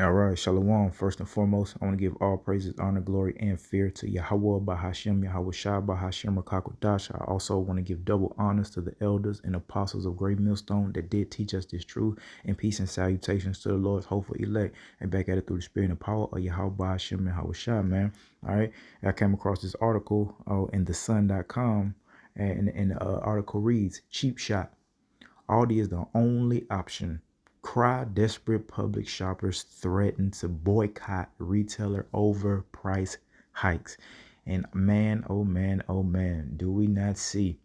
All right, Shalom. First and foremost, I want to give all praises, honor, glory, and fear to Yahweh Bahashem, Yahweh Shah Bahashem Rakakodash. I also want to give double honors to the elders and apostles of Great Millstone that did teach us this truth, and peace and salutations to the Lord's hopeful elect, and back at it through the spirit and power of Yahweh Bahashem, Yahweh Shah, man. All right, I came across this article in thesun.com, and the article reads, Cheap Shot. Aldi is the only option. Cry desperate public shoppers threaten to boycott retailer over price hikes. And man, oh man, oh man, do we not see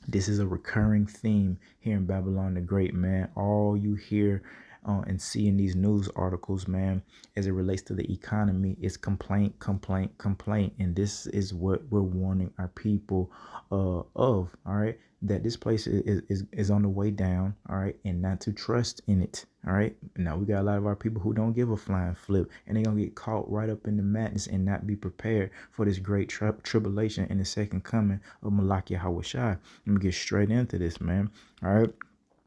this is a recurring theme here in Babylon the Great, man. All you hear and see in these news articles, man, as it relates to the economy is complaint, complaint, complaint. And this is what we're warning our people of, all right? That this place is on the way down, all right? And not to trust in it, all right? Now, we got a lot of our people who don't give a flying flip, and they're going to get caught right up in the madness and not be prepared for this great tribulation and the second coming of Malachi Hawashai. Let me get straight into this, man. All right.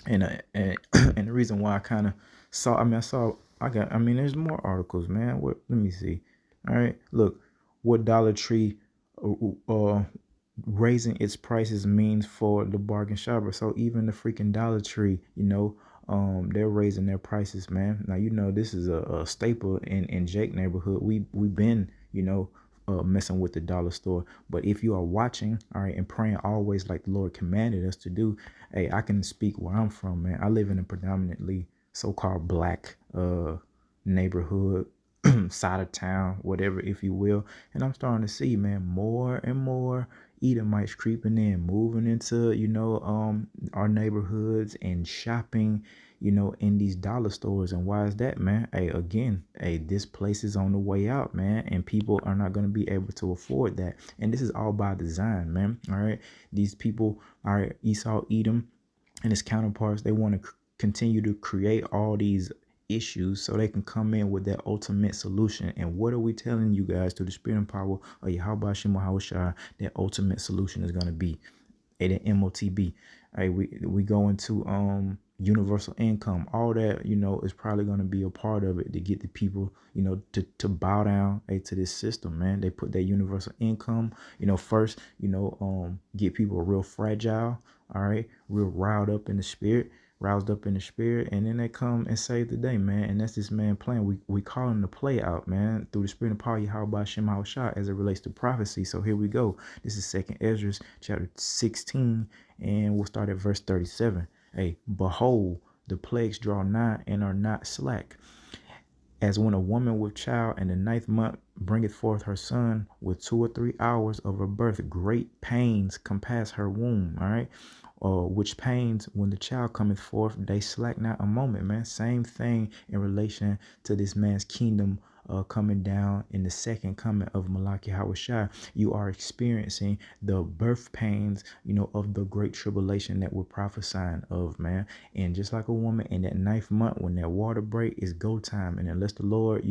And and the reason why I kind of saw, I mean, there's more articles, man. Let me see. All right. Look, what Dollar Tree raising its prices means for the bargain shopper. So even the freaking Dollar Tree, they're raising their prices, man. Now, this is a staple in Jake neighborhood. We've been, messing with the dollar store. But if you are watching, all right, and praying always like the Lord commanded us to do, hey, I can speak where I'm from, man. I live in a predominantly so-called black neighborhood, side of town, whatever, if you will. And I'm starting to see, man, more and more Edomites creeping in, moving into, our neighborhoods and shopping, in these dollar stores. And why is that, man? Hey, again, this place is on the way out, man, and people are not going to be able to afford that. And this is all by design, man. All right. These people, all right, Esau, Edom, and his counterparts, they want to continue to create all these issues so they can come in with that ultimate solution. And what are we telling you guys through the spirit and power of Yahweh Shai? That ultimate solution is going to be the MOTB. Hey, we go into universal income. All that, is probably going to be a part of it to get the people, to bow down to this system, man. They put that universal income, first, get people real fragile, all right, real roused up in the spirit, and then they come and save the day, man. And that's this man plan. We call him the play out, man, through the spirit and power Yahweh Shem Shah as it relates to prophecy. So here we go. This is 2nd Ezra chapter 16, and we'll start at verse 37. Hey, behold, the plagues draw nigh and are not slack, as when a woman with child in the 9th month bringeth forth her son, with 2 or 3 hours of her birth, great pains compass her womb. All right. Which pains, when the child cometh forth, they slack not a moment, man. Same thing in relation to this man's kingdom coming down in the second coming of Malachi Hawashai. You are experiencing the birth pains, of the great tribulation that we're prophesying of, man. And just like a woman in that 9th month, when that water break, is go time. And unless the Lord,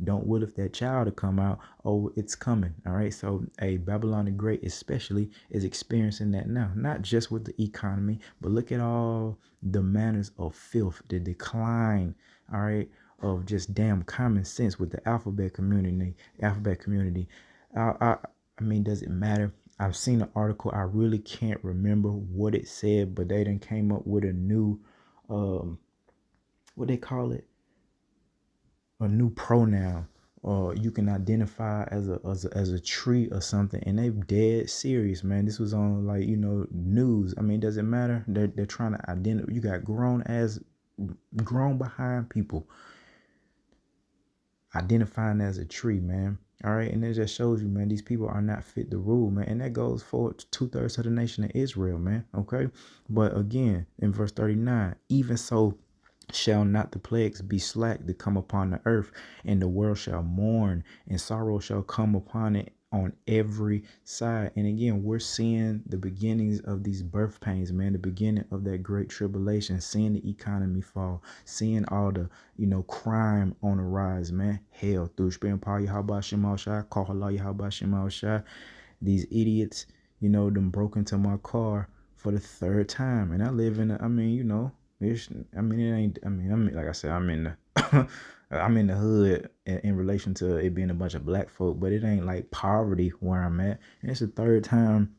don't will if that child to come out, oh, it's coming. All right. So Babylon the Great especially is experiencing that now, not just with the economy, but look at all the manners of filth, the decline, all right, of just damn common sense with the alphabet community. I mean, does it matter? I've seen an article. I really can't remember what it said, but they done came up with a new, what they call it, a new pronoun. Or you can identify as a tree or something, and they dead serious, man. This was on news. I mean, does it matter? They're trying to identify. You got grown behind people identifying as a tree, man. All right. And it just shows you, man, these people are not fit to rule, man. And that goes for 2/3 of the nation of Israel, man. Okay. But again, in verse 39, even so shall not the plagues be slack to come upon the earth, and the world shall mourn, and sorrow shall come upon it on every side. And again, we're seeing the beginnings of these birth pains, man, the beginning of that great tribulation, seeing the economy fall, seeing all the, crime on the rise, man. Hell, through spirit and power, Yahweh Shem Shai, call Allah Yahweh Shem Shai. These idiots, them broke into my car for the 3rd time. And I live in, it ain't, like I said, I'm in the I'm in the hood in relation to it being a bunch of black folk, but it ain't like poverty where I'm at. And it's the third time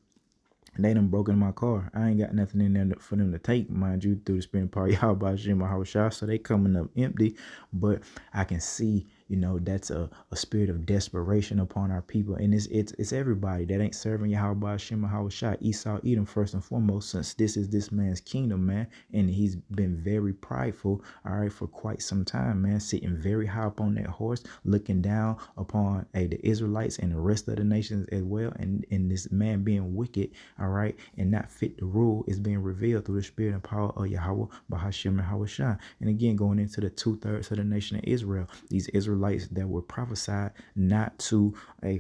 they done broken my car. I ain't got nothing in there for them to take, mind you, through the spring part. Y'all about Shima Hawashah, so they coming up empty. But I can see, that's a spirit of desperation upon our people. And it's everybody that ain't serving Yahweh Shema Hawashah. Esau Edom first and foremost, since this is this man's kingdom, man. And he's been very prideful, all right, for quite some time, man. Sitting very high up on that horse, looking down upon the Israelites and the rest of the nations as well. And this man being wicked, all right, and not fit to rule is being revealed through the spirit and power of Yahweh, Bahashim and Hawashah. And again, going into the 2/3 of the nation of Israel, these Israelites that were prophesied not to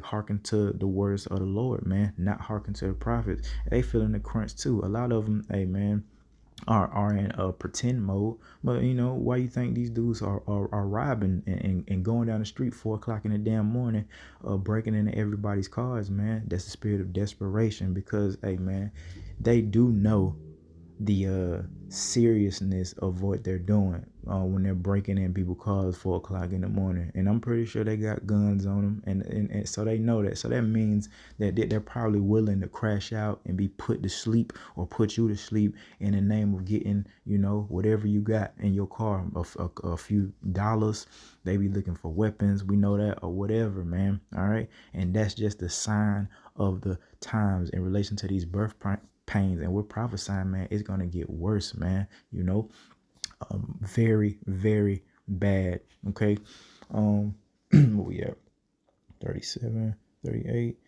hearken to the words of the Lord, man, not hearken to the prophets. They feeling the crunch too. A lot of them, man, are in a pretend mode. But why you think these dudes are robbing and going down the street 4 o'clock in the damn morning, breaking into everybody's cars, man? That's the spirit of desperation, because hey, man, they do know the seriousness of what they're doing when they're breaking in people's cars 4 o'clock in the morning. And I'm pretty sure they got guns on them, and so they know that. So that means that they're probably willing to crash out and be put to sleep or put you to sleep in the name of getting whatever you got in your car, a few dollars. They be looking for weapons, we know that, or whatever, man. All right. And that's just a sign of the times in relation to these birth pains. And we're prophesying, man, it's gonna get worse, man. Very, very bad. Okay. Where we at? 37, 38.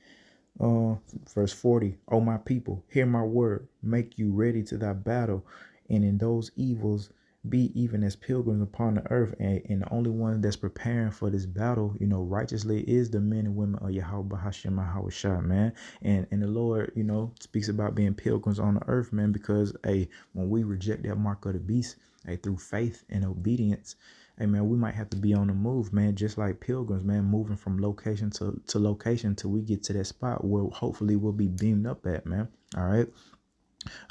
Verse 40. Oh, my people, hear my word, make you ready to thy battle, and in those evils be even as pilgrims upon the earth. And the only one that's preparing for this battle, righteously, is the men and women of Yahweh Hashem Hawashah, man. And the Lord, speaks about being pilgrims on the earth, man, because when we reject that mark of the beast, through faith and obedience, hey, man, we might have to be on the move, man, just like pilgrims, man, moving from location to location till we get to that spot where hopefully we'll be beamed up at, man. All right.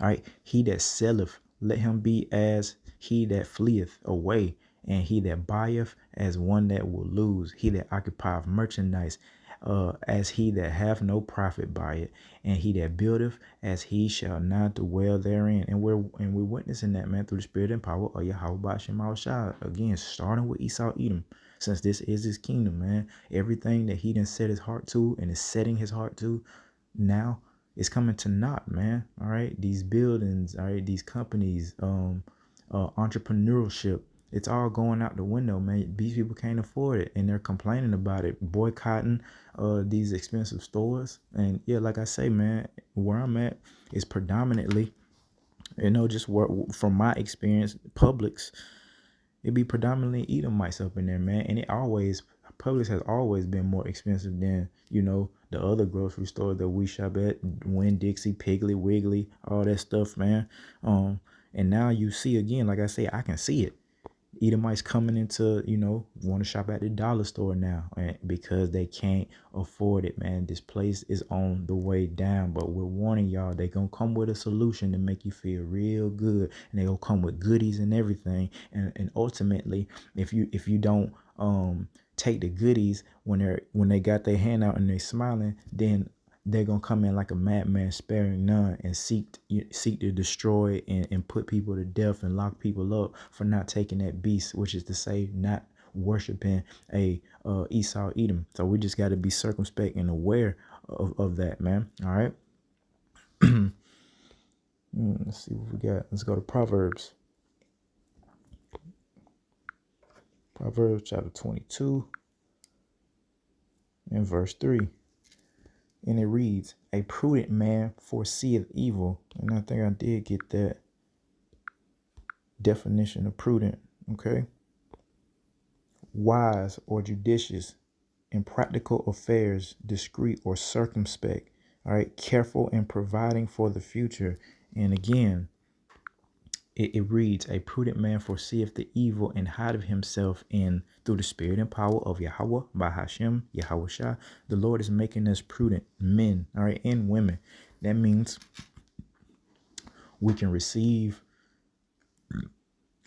All right. He that selleth, let him be as he that fleeth away, and he that buyeth as one that will lose. He that occupieth merchandise, as he that hath no profit by it, and he that buildeth as he shall not dwell therein. And we're witnessing that, man, through the spirit and power of Yahweh Ba'ashem Al-Shah. Again, starting with Esau Edom, since this is his kingdom, man. Everything that he done set his heart to and is setting his heart to now is coming to naught, man. All right, these buildings, all right, these companies, entrepreneurship, it's all going out the window, man. These people can't afford it, and they're complaining about it, boycotting these expensive stores. And yeah, like I say, man, where I'm at is predominantly, just from my experience, Publix. It be predominantly Edomites up in there, man. And Publix has always been more expensive than, the other grocery stores that we shop at, Winn-Dixie, Piggly Wiggly, all that stuff, man. And now you see, again, like I say, I can see it. Edomites coming into, want to shop at the dollar store now, and because they can't afford it, man. This place is on the way down, but we're warning y'all, they gonna come with a solution to make you feel real good, and they gonna come with goodies and everything. And ultimately, if you don't take the goodies when they got their hand out and they smiling, then they're gonna come in like a madman, sparing none, and seek to destroy and put people to death and lock people up for not taking that beast, which is to say, not worshiping Esau Edom. So we just got to be circumspect and aware of that, man. All right. Let's see what we got. Let's go to Proverbs. Proverbs chapter 22 and verse 3. And it reads, a prudent man foreseeth evil. And I think I did get that definition of prudent. Okay. Wise or judicious in practical affairs, discreet or circumspect. All right. Careful in providing for the future. And again, it reads, a prudent man foreseeth the evil and hideth himself in through the spirit and power of Yahweh by Hashem, Yahweh Shah. The Lord is making us prudent men, all right, and women. That means we can receive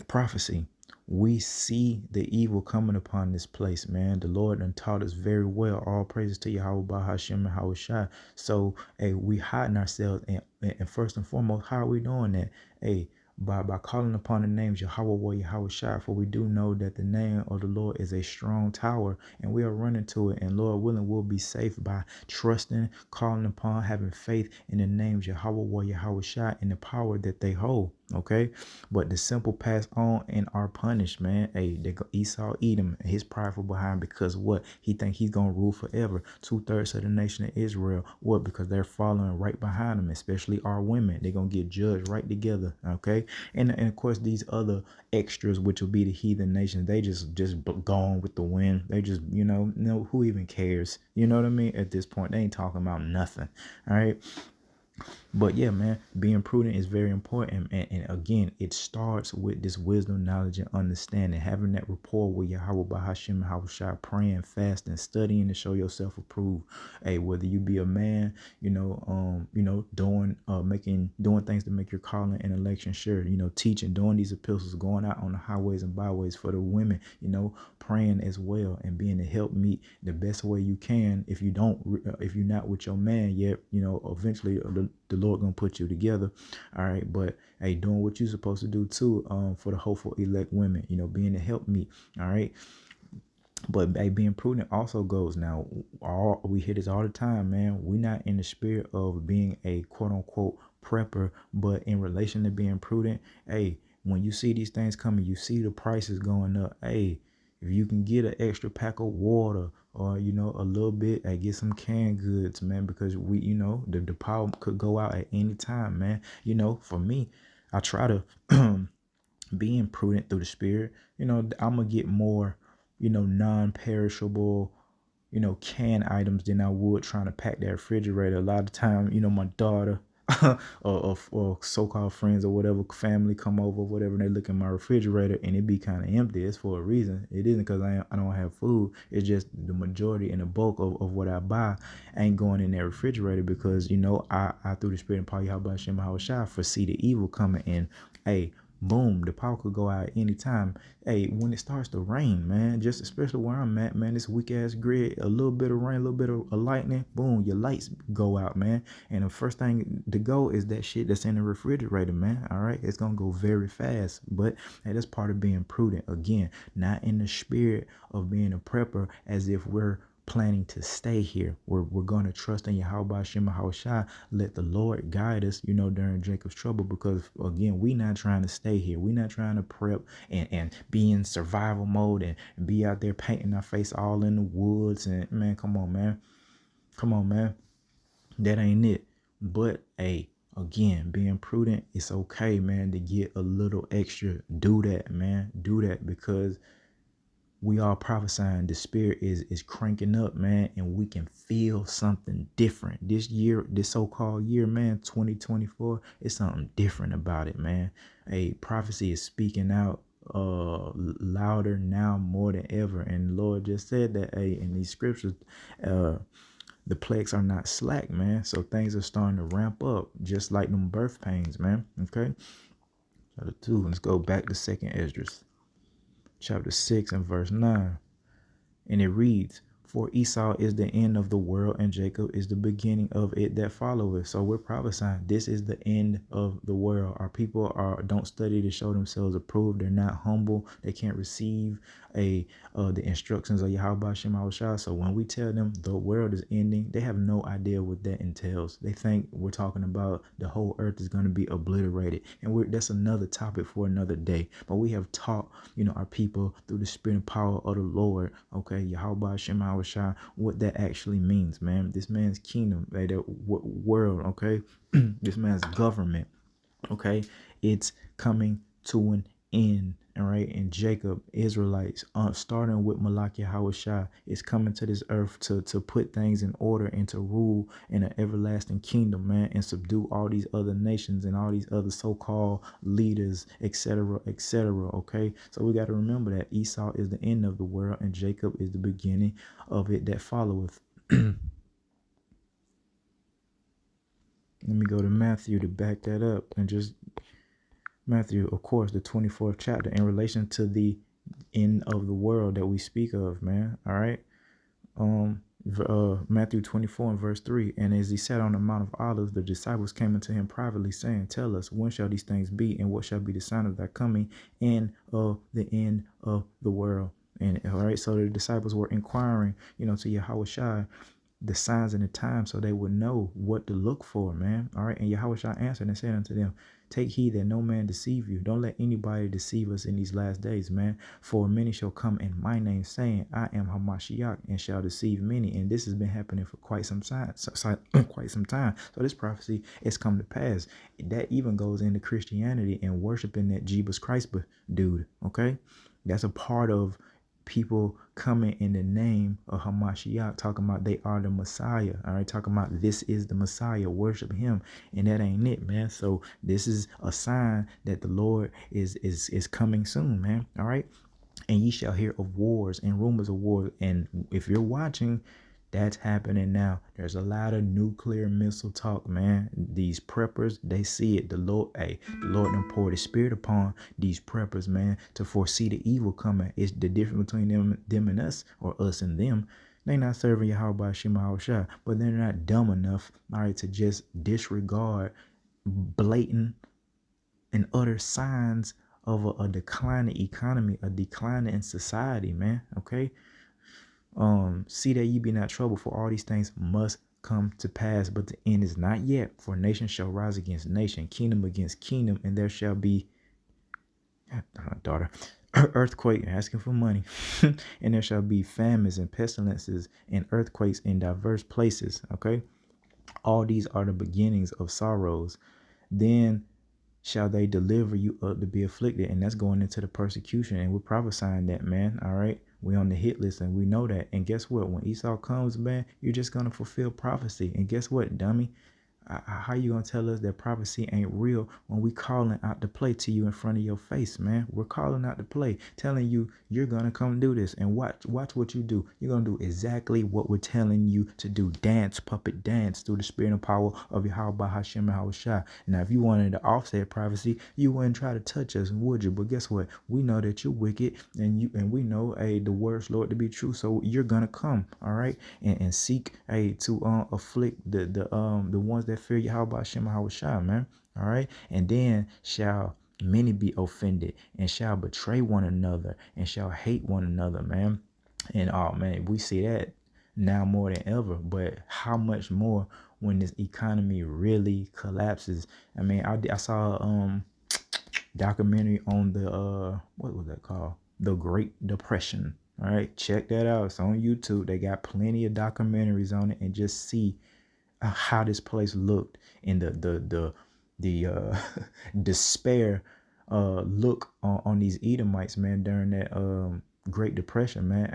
prophecy. we see the evil coming upon this place, man. The Lord done taught us very well. All praises to Yahweh Bahashem and Hawashai. So, hey, we hiding ourselves, and first and foremost, how are we doing that? Hey, by calling upon the names Yahweh Yahweh Shai, for we do know that the name of the Lord is a strong tower, and we are running to it, and Lord willing, we'll be safe by trusting, calling upon, having faith in the names Yahweh Yahweh Shai and the power that they hold. Okay, but the simple pass on and are punished, man. Hey, they go Esau Edom, his prideful behind, because what he think he's gonna rule forever. 2/3 of the nation of Israel, what? Because they're following right behind them, especially our women. They're gonna get judged right together. Okay, and of course these other extras, which will be the heathen nations, they just gone with the wind. They just no, who even cares? You know what I mean? At this point, they ain't talking about nothing. All right. But yeah, man, being prudent is very important. And again, it starts with this wisdom, knowledge, and understanding. Having that rapport with Yahweh Bahashim and Hawashai, praying, fasting, studying to show yourself approved. Hey, whether you be a man, doing things to make your calling and election sure, teaching, doing these epistles, going out on the highways and byways for the women, praying as well and being a help meet the best way you can. If you're not with your man yet, eventually the Lord gonna put you together. All right, but hey, doing what you're supposed to do too, for the hopeful elect women, being a help meet. All right. But hey, being prudent also goes now. All we hear this all the time, man. We're not in the spirit of being a quote unquote prepper, but in relation to being prudent. Hey, when you see these things coming, you see the prices going up. Hey, if you can get an extra pack of water or a little bit, hey, get some canned goods, man, because the power could go out at any time, man. For me, I try to being prudent through the spirit. I'm gonna get more non-perishable, canned items than I would trying to pack that refrigerator. A lot of time, my daughter or so-called friends or whatever, family come over, whatever, and they look in my refrigerator and it be kind of empty. It's for a reason. It isn't because I don't have food. It's just the majority and the bulk of what I buy ain't going in that refrigerator because, I through the spirit and power, Yahweh Shem Shai, foresee the evil coming in. Hey, boom, the power could go out anytime. Hey, when it starts to rain, man, just especially where I'm at, man, this weak ass grid, a little bit of rain, a little bit of lightning, boom, your lights go out, man. And the first thing to go is that shit that's in the refrigerator, man. All right, it's gonna go very fast, but hey, that's part of being prudent. Again, not in the spirit of being a prepper as if we're planning to stay here. We're going to trust in Yahweh Shema Hawashai. Let the Lord guide us, during Jacob's trouble, because again, we not trying to stay here. We not trying to prep and be in survival mode and be out there painting our face all in the woods. And man, come on, man. That ain't it. But hey, again, being prudent, it's okay, man, to get a little extra. Do that, man. Do that because we all prophesying the spirit is cranking up, man, and we can feel something different this year, this so-called year, man, 2024. It's something different about it, man. A prophecy is speaking out louder now more than ever, and the Lord just said that in these scriptures, the plagues are not slack, man. So things are starting to ramp up, just like them birth pains, man. Okay, chapter 2. Let's go back to 2nd Esdras chapter 6 and verse 9. And it reads, for Esau is the end of the world, and Jacob is the beginning of it that followeth. So we're prophesying this is the end of the world. Our people don't study to show themselves approved. They're not humble. They can't receive the instructions of Yahweh Shem Shai. So when we tell them the world is ending, they have no idea what that entails. They think we're talking about the whole earth is going to be obliterated, and that's another topic for another day. But we have taught our people through the spirit and power of the Lord, okay, Yahweh Shem Shai, what that actually means, man. This man's kingdom, the world, okay, this man's government, okay, it's coming to an end. All right, and Jacob, Israelites, starting with Malachi Hawashai, is coming to this earth to put things in order and to rule in an everlasting kingdom, man, and subdue all these other nations and all these other so-called leaders, etc., etc. Okay, so we got to remember that Esau is the end of the world and Jacob is the beginning of it that followeth. Let me go to Matthew to back that up and just Matthew, of course, the 24th chapter in relation to the end of the world that we speak of, man. All right. Matthew 24 and verse 3. And as he sat on the Mount of Olives, the disciples came unto him privately, saying, Tell us, when shall these things be, and what shall be the sign of thy coming and of the end of the world? And all right, so the disciples were inquiring, to Yahushua the signs and the times so they would know what to look for, man. All right. And Yahushua answered and said unto them, Take heed that no man deceive you. Don't let anybody deceive us in these last days, man. For many shall come in my name, saying, I am Hamashiach, and shall deceive many. And this has been happening for quite some time. Quite some time. So this prophecy has come to pass. That even goes into Christianity and worshiping that Jesus Christ dude. Okay, that's a part of people coming in the name of Hamashiach, talking about they are the Messiah. All right, talking about this is the Messiah, worship him, and that ain't it, man. So this is a sign that the Lord is coming soon, man. All right. And ye shall hear of wars and rumors of wars. And if you're watching, that's happening now. There's a lot of nuclear missile talk, man. These preppers, they see it. The Lord done poured his spirit upon these preppers, man, to foresee the evil coming. It's the difference between them and us, or us and them. They not serving Yahweh Shema Hawashah, but they're not dumb enough, all right, to just disregard blatant and utter signs of a declining economy, a declining society, man. Okay. See that ye be not troubled, for all these things must come to pass, but the end is not yet. For nation shall rise against nation, kingdom against kingdom, and there shall be earthquake, asking for money, and there shall be famines and pestilences and earthquakes in diverse places. Okay, all these are the beginnings of sorrows. Then shall they deliver you up to be afflicted, and that's going into the persecution, and we're prophesying that, man. All right, we on the hit list, and we know that. And guess what? When Esau comes, man, you're just gonna fulfill prophecy. And guess what, dummy? How you gonna tell us that prophecy ain't real when we calling out the play to you in front of your face, man? We're calling out the play, telling you you're gonna come do this, and watch what you do. You're gonna do exactly what we're telling you to do. Dance, puppet dance through the spirit and power of Yahweh Hashem and Hawashah. Now, if you wanted to offset prophecy, you wouldn't try to touch us, would you? But guess what? We know that you're wicked, and we know the words, Lord, to be true. So you're gonna come, all right, and seek to afflict the ones that fear Yahweh Hashem Hawashah, man. All right. And then shall many be offended, and shall betray one another, and shall hate one another, man. And oh man, we see that now more than ever. But how much more when this economy really collapses? I mean, I saw documentary on the what was that called? The Great Depression. All right, check that out. It's on YouTube. They got plenty of documentaries on it, and just see how this place looked, and the despair look on these Edomites, man, during that Great Depression, man.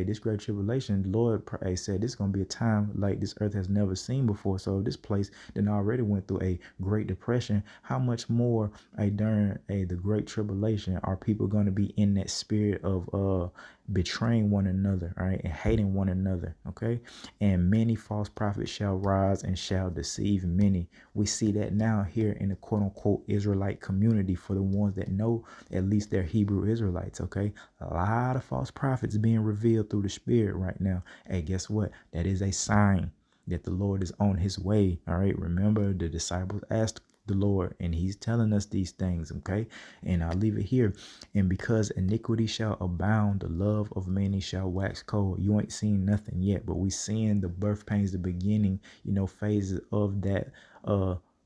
This Great Tribulation, the Lord said this is gonna be a time like this earth has never seen before. So this place then already went through a Great Depression. How much more during the Great Tribulation are people gonna be in that spirit of betraying one another, all right, and hating one another? Okay. And many false prophets shall rise and shall deceive many. We see that now here in the quote unquote Israelite community, for the ones that know at least they're Hebrew Israelites. Okay. A lot of false prophets being revealed through the spirit right now. Hey, guess what? That is a sign that the Lord is on his way. All right. Remember, the disciples asked the Lord, and he's telling us these things. Okay. And I'll leave it here. And because iniquity shall abound, the love of many shall wax cold. You ain't seen nothing yet, but we seeing the birth pains, the beginning, phases of that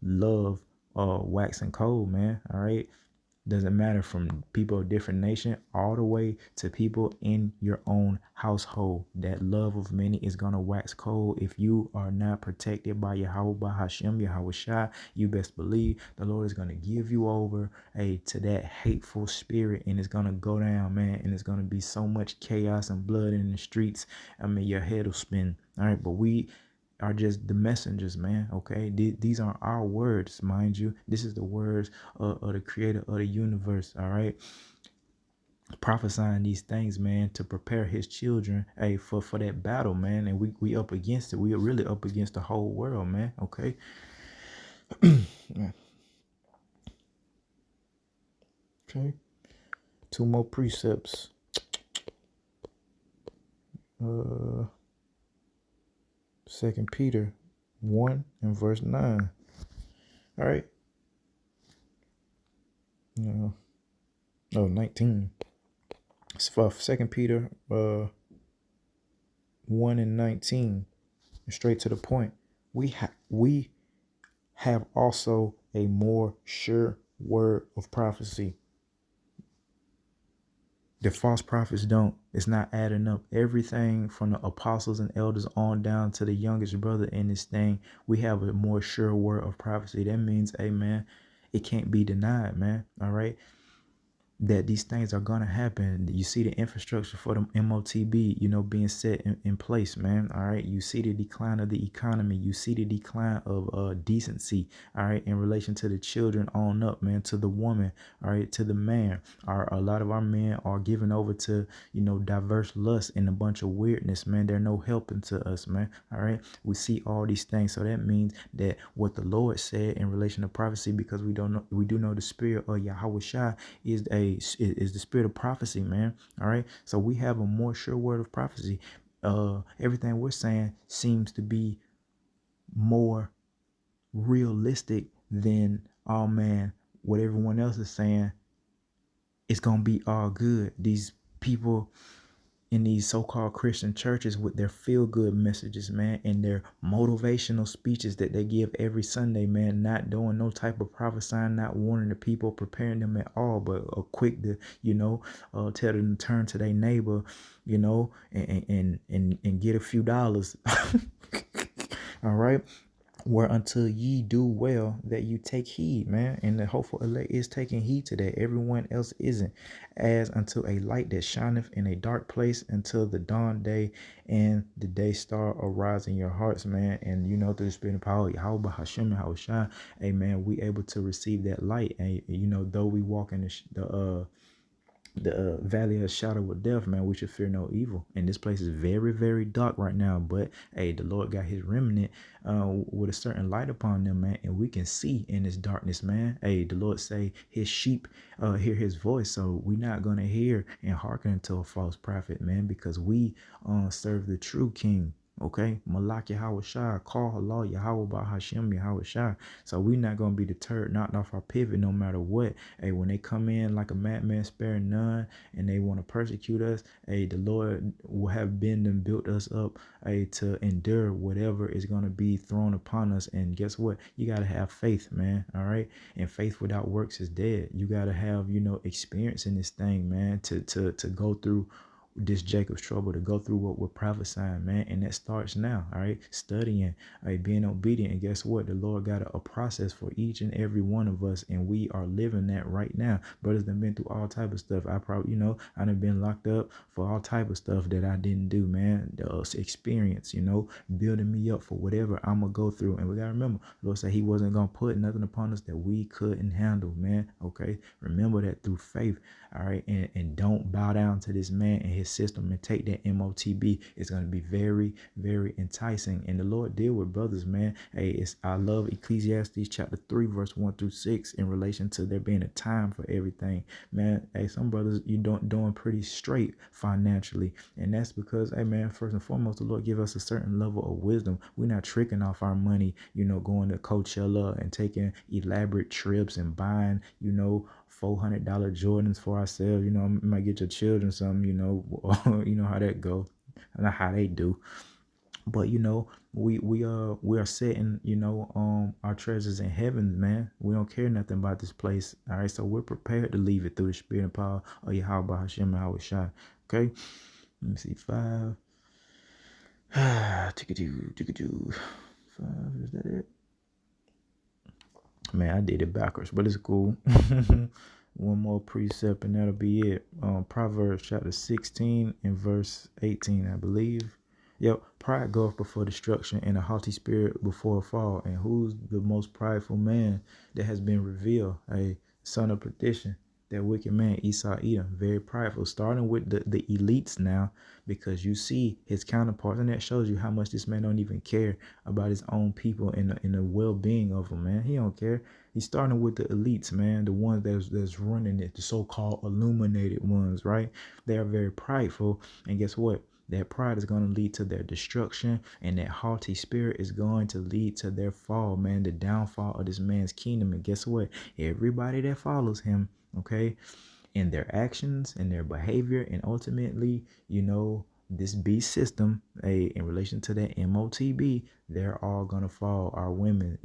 love waxing cold, man. All right. Doesn't matter, from people of different nation all the way to people in your own household. That love of many is gonna wax cold if you are not protected by Yahweh Hashem, Yahweh Shai. You best believe the Lord is gonna give you over to that hateful spirit, and it's gonna go down, man. And it's gonna be so much chaos and blood in the streets. I mean, your head will spin. All right, but we are just the messengers, man. Okay, these aren't our words, mind you. This is the words of the creator of the universe. All right, prophesying these things, man, to prepare his children for that battle, man. And we up against it. We are really up against the whole world, man. Okay. Okay. Two more precepts. Second Peter 1 and verse 9. All right. No, 19. It's for Second Peter 1 and 19. Straight to the point. We have also a more sure word of prophecy. The false prophets don't. It's not adding up. Everything from the apostles and elders on down to the youngest brother in this thing, we have a more sure word of prophecy. That means, hey man, it can't be denied, man. All right. That these things are gonna happen. You see the infrastructure for the MOTB, being set in place, man. All right. You see the decline of the economy. You see the decline of decency, all right, in relation to the children on up, man, to the woman, all right, to the man. A lot of our men are given over to, diverse lust and a bunch of weirdness, man. They're no helping to us, man. All right. We see all these things. So that means that what the Lord said in relation to prophecy, because we do know the spirit of Yahweh Shai is the spirit of prophecy, man. All right. So we have a more sure word of prophecy. Everything we're saying seems to be more realistic than, oh man, what everyone else is saying. It's gonna be all good. These people in these so-called Christian churches with their feel-good messages, man, and their motivational speeches that they give every Sunday, man, not doing no type of prophesying, not warning the people, preparing them at all, but quick to, tell them to turn to their neighbor, and get a few dollars. All right. Whereunto ye do well that you take heed, man. And the hopeful elect is taking heed to that. Everyone else isn't. As unto a light that shineth in a dark place until the dawn day and the day star arise in your hearts, man. And through the spirit and power, Yahweh Hashem and Hawashai, amen, we able to receive that light. And though we walk in the valley of shadow of death, man, we should fear no evil. And this place is very, very dark right now, but hey, the Lord got his remnant with a certain light upon them, man, and we can see in this darkness, man. Hey, the Lord say his sheep hear his voice, so we're not gonna hear and hearken to a false prophet, man, because we serve the true King. Okay, Malak Yahweh Shai, call Allah Yahweh Ba Hashem Yahweh Shai. So we're not gonna be deterred, knocked off our pivot, no matter what. Hey, when they come in like a madman, sparing none, and they want to persecute us, hey, the Lord will have been and built us up, hey, to endure whatever is gonna be thrown upon us. And guess what? You gotta have faith, man. All right, and faith without works is dead. You gotta have, experience in this thing, man, to go through this Jacob's trouble, to go through what we're prophesying, man. And that starts now. All right, studying, all right, being obedient. And guess what? The Lord got a process for each and every one of us, and we are living that right now. Brothers done been through all type of stuff. I probably, I done been locked up for all type of stuff that I didn't do, man. The experience, building me up for whatever I'm gonna go through. And we gotta remember, the Lord said he wasn't gonna put nothing upon us that we couldn't handle, man. Okay, remember that through faith. All right, and don't bow down to this man and his system and take that MOTB. It's going to be very, very enticing. And the Lord deal with brothers, man. Hey, I love Ecclesiastes chapter 3 verse 1 through 6 in relation to there being a time for everything, man. Hey, some brothers you doing pretty straight financially, and that's because, hey man, first and foremost, the Lord give us a certain level of wisdom. We're not tricking off our money, going to Coachella and taking elaborate trips and buying, $400 Jordans for ourselves. Might get your children some, you know how that go, not how they do. But we are setting, our treasures in heaven, man. We don't care nothing about this place. All right, so we're prepared to leave it through the spirit and power of Yahweh Hashem and Yahweh Shai. Okay, let me see, 5. Tickety-doo. 5, is that it? Man, I did it backwards, but it's cool. One more precept and that'll be it. Proverbs chapter 16 and verse 18, I believe. Yep. Pride goeth before destruction and a haughty spirit before a fall. And who's the most prideful man that has been revealed? A son of perdition. That wicked man, Esau Edom, very prideful, starting with the elites now, because you see his counterparts, and that shows you how much this man don't even care about his own people and the well-being of them, man. He don't care. He's starting with the elites, man, the ones that's running it, the so-called illuminated ones, right? They are very prideful, and guess what? That pride is going to lead to their destruction, and that haughty spirit is going to lead to their fall, man, the downfall of this man's kingdom. And guess what? Everybody that follows him, okay, in their actions and their behavior, and ultimately, this beast system, in relation to that MOTB, they're all gonna fall. Our women,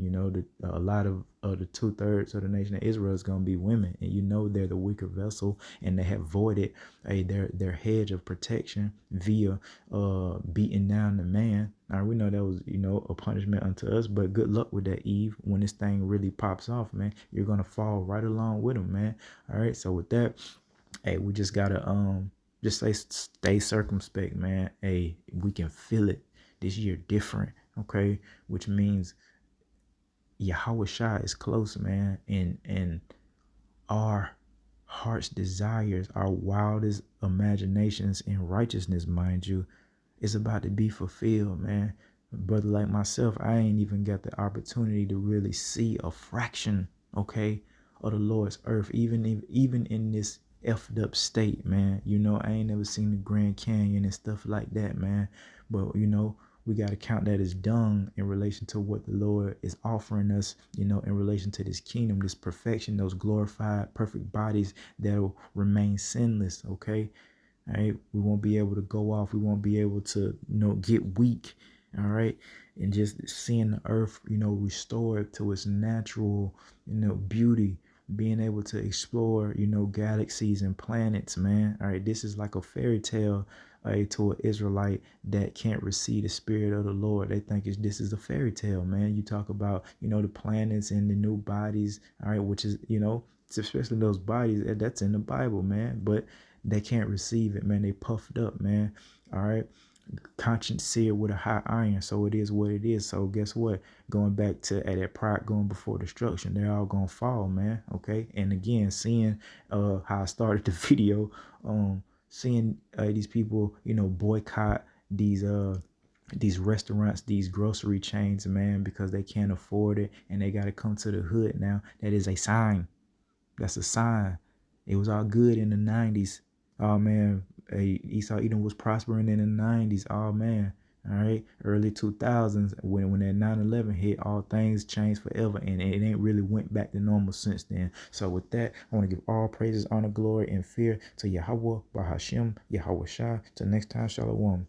a lot of the 2/3 of the nation of Israel is gonna be women, and they're the weaker vessel, and they have voided their hedge of protection via beating down the man. Now we know that was a punishment unto us, but good luck with that, Eve. When this thing really pops off, man, you're gonna fall right along with them, man. All right, so with that, hey, we just gotta just stay circumspect, man. Hey, we can feel it this year different, okay? Which means Yahweh Shai is close, man, and our heart's desires, our wildest imaginations in righteousness, mind you, is about to be fulfilled, man. Brother like myself, I ain't even got the opportunity to really see a fraction, okay, of the Lord's earth, even in this effed up state, man. I ain't never seen the Grand Canyon and stuff like that, man. But we got to count that as dung in relation to what the Lord is offering us, in relation to this kingdom, this perfection, those glorified, perfect bodies that'll remain sinless, okay? All right, we won't be able to go off. We won't be able to, get weak. All right, and just seeing the earth, restored to its natural, beauty, being able to explore, galaxies and planets, man. All right, this is like a fairy tale, to an Israelite that can't receive the spirit of the Lord. They think this is a fairy tale, man. You talk about, the planets and the new bodies, all right, which is, especially those bodies that's in the Bible, man. But they can't receive it, man. They puffed up, man. All right. Conscience seared with a hot iron. So it is what it is. So guess what? Going back to that pride going before destruction, they're all gonna fall, man. Okay. And again, seeing how I started the video, seeing these people, boycott these restaurants, these grocery chains, man, because they can't afford it and they gotta come to the hood now. That is a sign. That's a sign. It was all good in the 90s. Oh man, hey, Esau Edom was prospering in the 90s. Oh man, all right, early 2000s when that 9/11 hit, all things changed forever, and it ain't really went back to normal since then. So with that, I want to give all praises, honor, glory, and fear to Yahweh, Bahashim, Yahweh Shai. Till next time, Shalom.